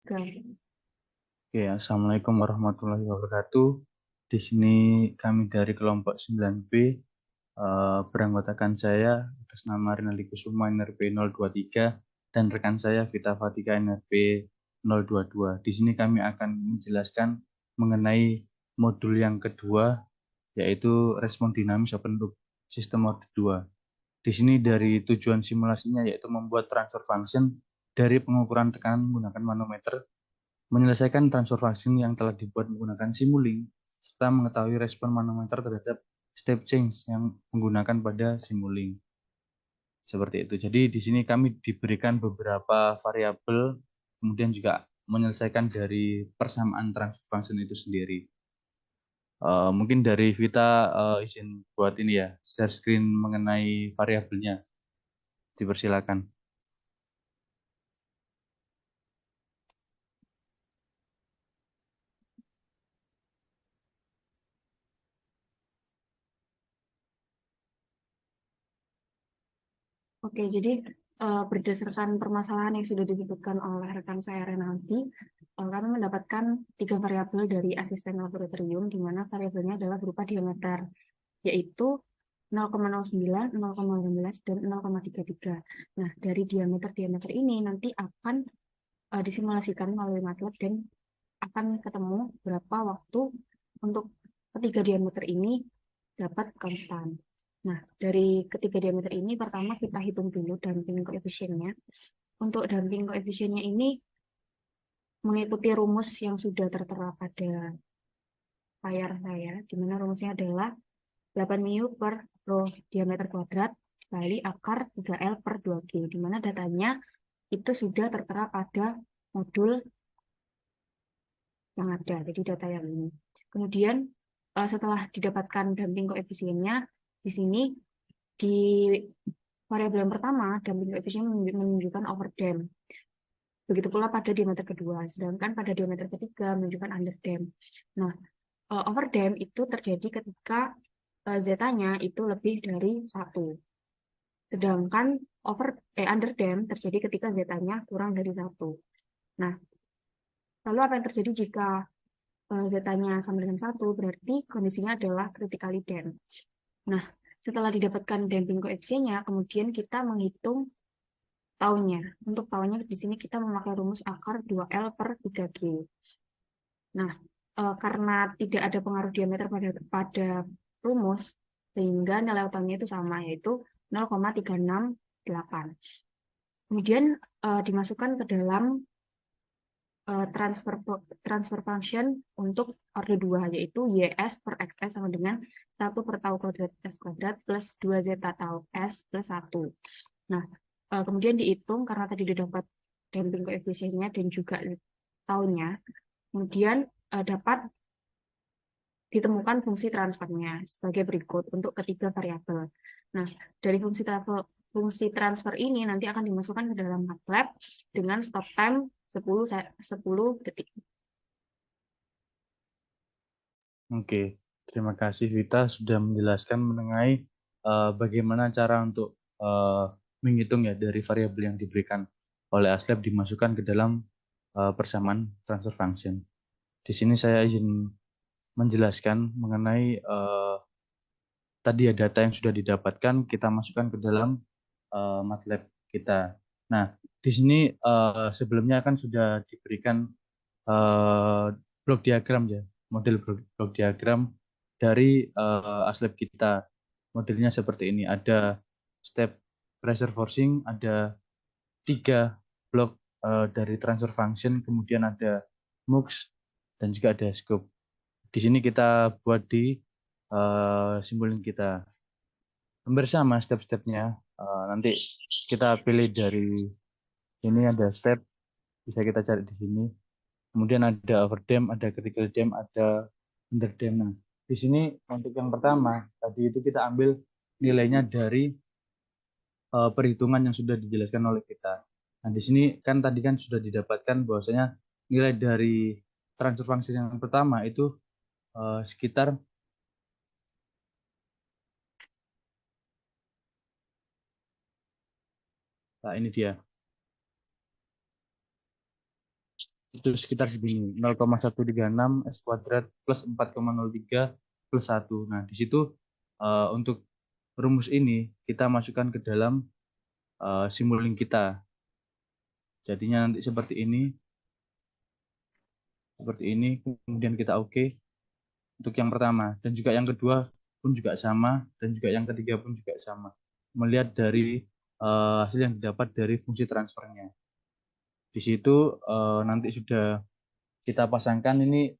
Oke, Assalamualaikum warahmatullahi wabarakatuh. Di sini kami dari kelompok 9B, beranggotakan saya atas nama Rinaldi Kusuma NRP 023 dan rekan saya Vita Fatika NRP 022. Di sini kami akan menjelaskan mengenai modul yang kedua, yaitu respon dinamis open loop sistem mode 2. Di sini dari tujuan simulasinya yaitu membuat transfer function dari pengukuran tekanan menggunakan manometer, menyelesaikan transfer function yang telah dibuat menggunakan Simulink, serta mengetahui respon manometer terhadap step change yang menggunakan pada Simulink. Seperti itu. Jadi di sini kami diberikan beberapa variabel, kemudian juga menyelesaikan dari persamaan transfer function itu sendiri. Mungkin dari Vita izin buat ini ya, share screen mengenai variabelnya. Dipersilakan. Oke, jadi berdasarkan permasalahan yang sudah disebutkan oleh rekan saya Renaldi, kami mendapatkan 3 variabel dari asisten laboratorium, di mana variabelnya adalah berupa diameter, yaitu 0,09, 0,15, dan 0,33. Nah, dari diameter-diameter ini nanti akan disimulasikan melalui MATLAB dan akan ketemu berapa waktu untuk ketiga diameter ini dapat konstan. Nah, dari ketiga diameter ini, pertama kita hitung dulu damping koefisiennya. Untuk damping koefisiennya ini mengikuti rumus yang sudah tertera pada layar saya, di mana rumusnya adalah 8 mu per rho diameter kuadrat kali akar 3L per 2G, di mana datanya itu sudah tertera pada modul yang ada, jadi data yang ini. Kemudian setelah didapatkan damping koefisiennya, di sini di variabel yang pertama, damping koefisien menunjukkan overdamp. Begitu pula pada diameter kedua, sedangkan pada diameter ketiga menunjukkan underdamp. Nah, overdamp itu terjadi ketika zeta-nya itu lebih dari 1. Sedangkan underdamp terjadi ketika zeta-nya kurang dari 1. Nah, lalu apa yang terjadi jika zeta-nya sama dengan 1? Berarti kondisinya adalah critically damp. Nah, setelah didapatkan damping koefisiennya, kemudian kita menghitung taunya. Untuk taunya di sini kita memakai rumus akar 2L per 3G. Nah, karena tidak ada pengaruh diameter pada rumus, sehingga nilai taunya itu sama, yaitu 0,368. Kemudian dimasukkan ke dalam transfer function untuk orde 2, yaitu YS per XS sama dengan 1 per tau kuadrat S kuadrat plus 2 zeta tau S plus 1. Nah, kemudian dihitung karena tadi didapat damping koefisiennya dan juga taunya, kemudian dapat ditemukan fungsi transfernya sebagai berikut untuk ketiga variabel. Nah, dari fungsi transfer ini nanti akan dimasukkan ke dalam MATLAB dengan stop time 10 detik. Oke, terima kasih Vita sudah menjelaskan mengenai bagaimana cara untuk menghitung ya dari variabel yang diberikan oleh ASLab dimasukkan ke dalam persamaan transfer function. Di sini saya izin menjelaskan mengenai tadi ya data yang sudah didapatkan kita masukkan ke dalam MATLAB kita. Nah, di sini sebelumnya kan sudah diberikan blok diagram ya, model blok diagram dari ASLab kita. Modelnya seperti ini, ada step pressure forcing, ada 3 blok dari transfer function, kemudian ada MUX, dan juga ada scope. Di sini kita buat di simulink kita. Hampir sama step-stepnya. Nanti kita pilih dari ini ada step, bisa kita cari di sini. Kemudian ada overdamp, ada critical damp, ada underdamp. Nah, di sini untuk yang pertama, tadi itu kita ambil nilainya dari perhitungan yang sudah dijelaskan oleh kita. Nah, di sini kan tadi kan sudah didapatkan bahwasanya nilai dari transfer function yang pertama itu sekitar nah ini dia. itu sekitar segini, 0,136 S kuadrat plus 4,03 plus 1. Nah, di situ untuk rumus ini kita masukkan ke dalam simulink kita. Jadinya nanti seperti ini, kemudian kita oke untuk yang pertama, dan juga yang kedua pun juga sama, dan juga yang ketiga pun juga sama. Melihat dari hasil yang didapat dari fungsi transfernya. Di situ nanti sudah kita pasangkan ini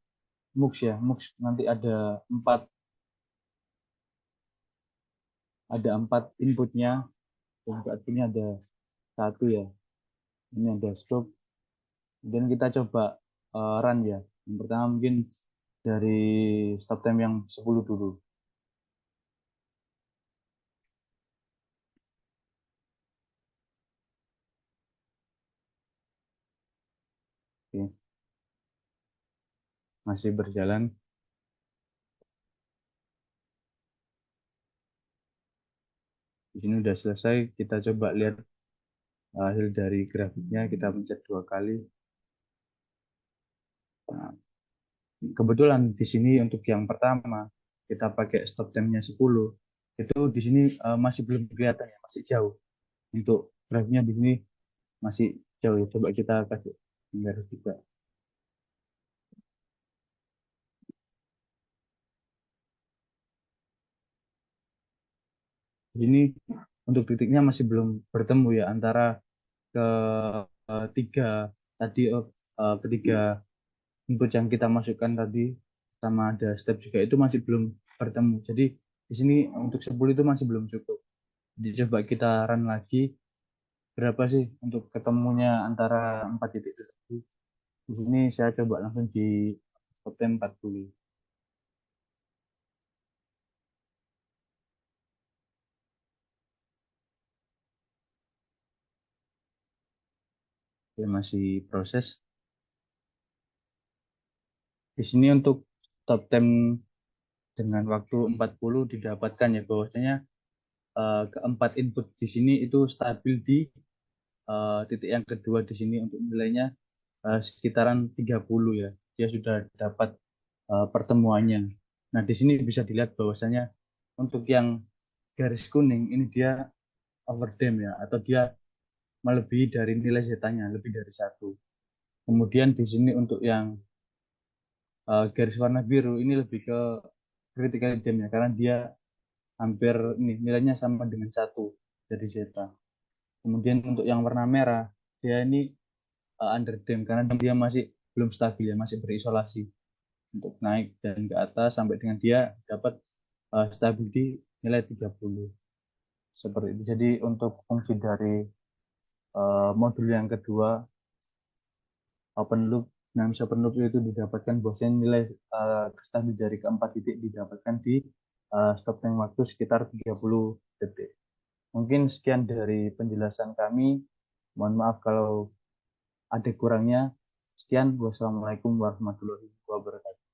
MUX ya, MUX nanti ada empat inputnya, dan juga ini ada satu ya, ini ada stop. Kemudian kita coba run ya. Yang pertama mungkin dari stop time yang 10 dulu. Oke, masih berjalan. Di sini udah selesai. Kita coba lihat hasil dari grafiknya. Kita pencet 2 kali. Nah, kebetulan di sini untuk yang pertama kita pakai stop time-nya 10. Itu di sini masih belum kelihatan ya, masih jauh. Untuk grafiknya di sini masih jauh ya. Coba kita kasih gambar juga. Ini untuk titiknya masih belum bertemu ya antara ke tiga tadi ketiga input yang kita masukkan tadi sama ada step juga itu masih belum bertemu. Jadi di sini untuk 10 itu masih belum cukup. Jadi coba kita run lagi berapa sih untuk ketemunya antara 4 titik itu tadi. Di sini saya coba langsung di top 40. Oke, masih proses. Di sini untuk top 10 dengan waktu 40 didapatkan ya bahwasanya keempat input di sini itu stabil di titik yang kedua di sini untuk nilainya sekitaran 30 ya. Dia sudah dapat pertemuannya. Nah, di sini bisa dilihat bahwasanya untuk yang garis kuning ini dia overdam ya, atau dia melebihi dari nilai zeta-nya, lebih dari satu. Kemudian di sini untuk yang garis warna biru ini lebih ke critical dam ya, karena dia hampir ini nilainya sama dengan satu dari zeta. Kemudian untuk yang warna merah, dia ini under dam karena dia masih belum stabil ya, masih berisolasi untuk naik dan ke atas sampai dengan dia dapat stabil di nilai 30. Seperti itu. Jadi untuk fungsi dari modul yang kedua open loop, dinamis open loop itu didapatkan bahwasanya nilai stabil dari keempat titik didapatkan di stop time waktu sekitar 30 detik. Mungkin sekian dari penjelasan kami. Mohon maaf kalau ada kurangnya. Sekian, wassalamualaikum warahmatullahi wabarakatuh.